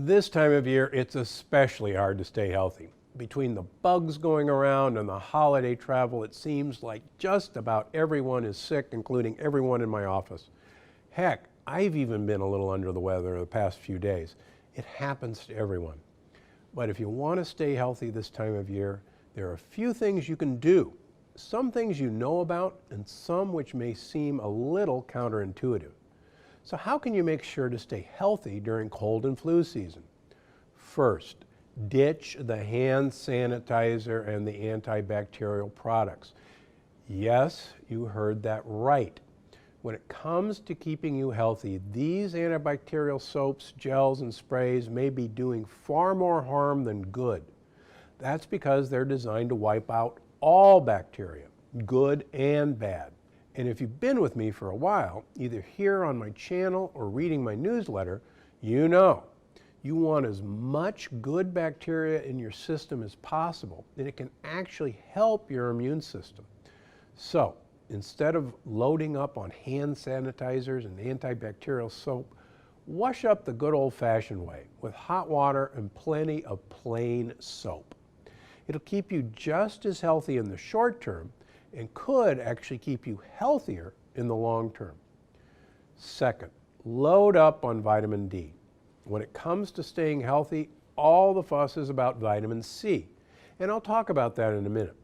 This time of year, it's especially hard to stay healthy. Between the bugs going around and the holiday travel, it seems like just about everyone is sick, including everyone in my office. Heck, I've even been a little under the weather the past few days. It happens to everyone. But if you want to stay healthy this time of year, there are a few things you can do. Some things you know about and some which may seem a little counterintuitive. So how can you make sure to stay healthy during cold and flu season? First, ditch the hand sanitizer and the antibacterial products. Yes, you heard that right. When it comes to keeping you healthy, these antibacterial soaps, gels, and sprays may be doing far more harm than good. That's because they're designed to wipe out all bacteria, good and bad. And if you've been with me for a while, either here on my channel or reading my newsletter, you know you want as much good bacteria in your system as possible, and it can actually help your immune system. So instead of loading up on hand sanitizers and antibacterial soap, wash up the good old-fashioned way with hot water and plenty of plain soap. It'll keep you just as healthy in the short term and could actually keep you healthier in the long term. Second, load up on vitamin D. When it comes to staying healthy, all the fuss is about vitamin C, and I'll talk about that in a minute.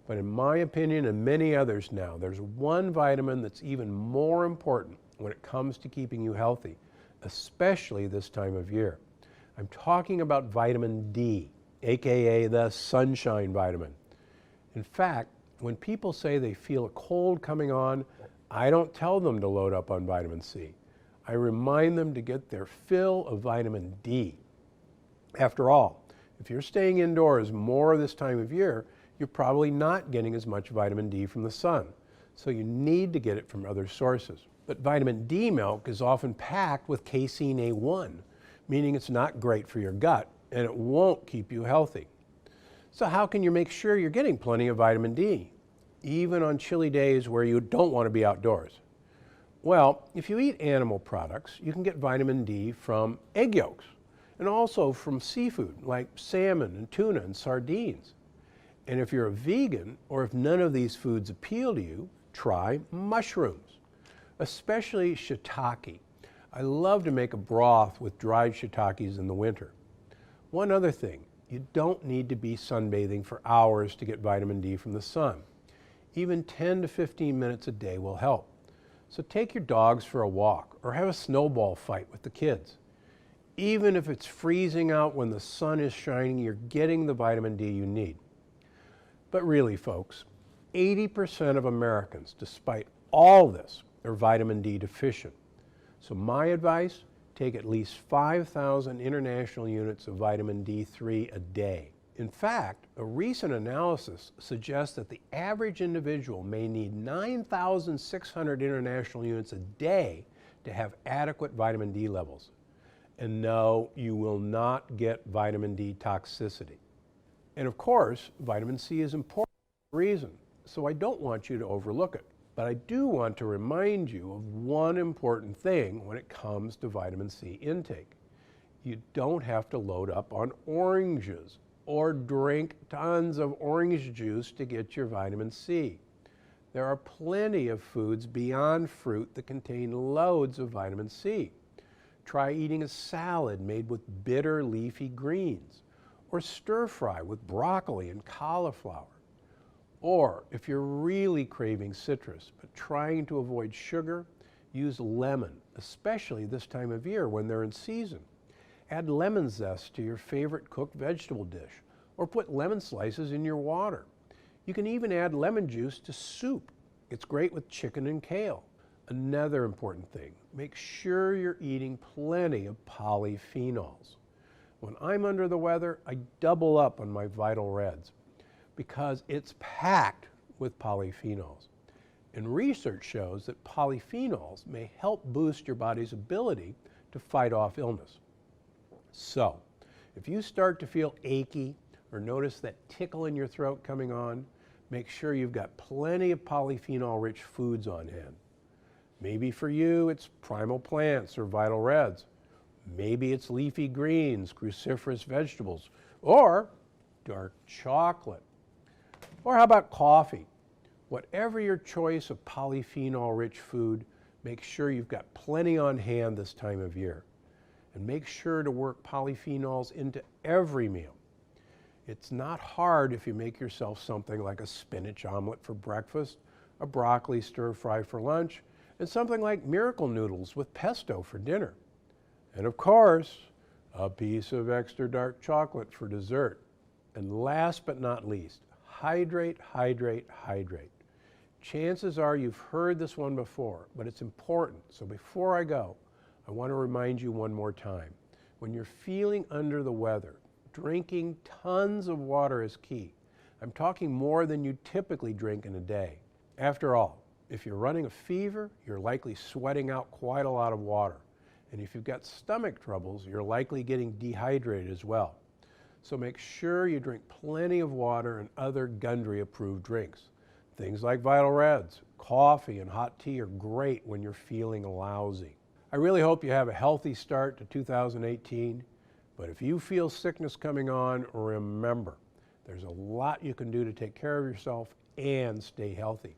But in my opinion and many others now, there's one vitamin that's even more important when it comes to keeping you healthy, especially this time of year. I'm talking about vitamin D, aka the sunshine vitamin. In fact, when people say they feel a cold coming on, I don't tell them to load up on vitamin C. I remind them to get their fill of vitamin D. After all, if you're staying indoors more this time of year, you're probably not getting as much vitamin D from the sun, so you need to get it from other sources. But vitamin D milk is often packed with casein A1, meaning it's not great for your gut and it won't keep you healthy. So how can you make sure you're getting plenty of vitamin D, even on chilly days where you don't want to be outdoors? Well, if you eat animal products, you can get vitamin D from egg yolks and also from seafood like salmon and tuna and sardines. And if you're a vegan, or if none of these foods appeal to you, try mushrooms, especially shiitake. I love to make a broth with dried shiitakes in the winter. One other thing, you don't need to be sunbathing for hours to get vitamin D from the sun. Even 10 to 15 minutes a day will help. So take your dogs for a walk or have a snowball fight with the kids. Even if it's freezing out when the sun is shining, you're getting the vitamin D you need. But really, folks, 80% of Americans, despite all this, are vitamin D deficient. So my advice, take at least 5,000 international units of vitamin D3 a day. In fact, a recent analysis suggests that the average individual may need 9,600 international units a day to have adequate vitamin D levels. And no, you will not get vitamin D toxicity. And of course, vitamin C is important for a reason, so I don't want you to overlook it. But I do want to remind you of one important thing when it comes to vitamin C intake. You don't have to load up on oranges or drink tons of orange juice to get your vitamin C. There are plenty of foods beyond fruit that contain loads of vitamin C. Try eating a salad made with bitter leafy greens, or stir fry with broccoli and cauliflower. Or if you're really craving citrus but trying to avoid sugar, use lemon, especially this time of year when they're in season. Add lemon zest to your favorite cooked vegetable dish, or put lemon slices in your water. You can even add lemon juice to soup. It's great with chicken and kale. Another important thing, make sure you're eating plenty of polyphenols. When I'm under the weather, I double up on my Vital Reds because it's packed with polyphenols. And research shows that polyphenols may help boost your body's ability to fight off illness. So, if you start to feel achy or notice that tickle in your throat coming on, make sure you've got plenty of polyphenol-rich foods on hand. Maybe for you, it's Primal Plants or Vital Reds. Maybe it's leafy greens, cruciferous vegetables, or dark chocolate. Or how about coffee? Whatever your choice of polyphenol-rich food, make sure you've got plenty on hand this time of year. And make sure to work polyphenols into every meal. It's not hard if you make yourself something like a spinach omelet for breakfast, a broccoli stir fry for lunch, and something like miracle noodles with pesto for dinner. And of course, a piece of extra dark chocolate for dessert. And last but not least, hydrate, hydrate, hydrate. Chances are you've heard this one before, but it's important. So before I go, I want to remind you one more time. When you're feeling under the weather, drinking tons of water is key. I'm talking more than you typically drink in a day. After all, if you're running a fever, you're likely sweating out quite a lot of water. And if you've got stomach troubles, you're likely getting dehydrated as well. So make sure you drink plenty of water and other Gundry-approved drinks. Things like Vital Reds, coffee, and hot tea are great when you're feeling lousy. I really hope you have a healthy start to 2018, but if you feel sickness coming on, remember, there's a lot you can do to take care of yourself and stay healthy.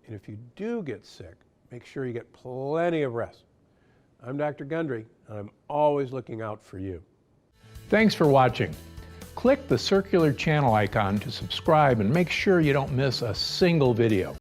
And if you do get sick, make sure you get plenty of rest. I'm Dr. Gundry, and I'm always looking out for you. Thanks for watching. Click the circular channel icon to subscribe and make sure you don't miss a single video.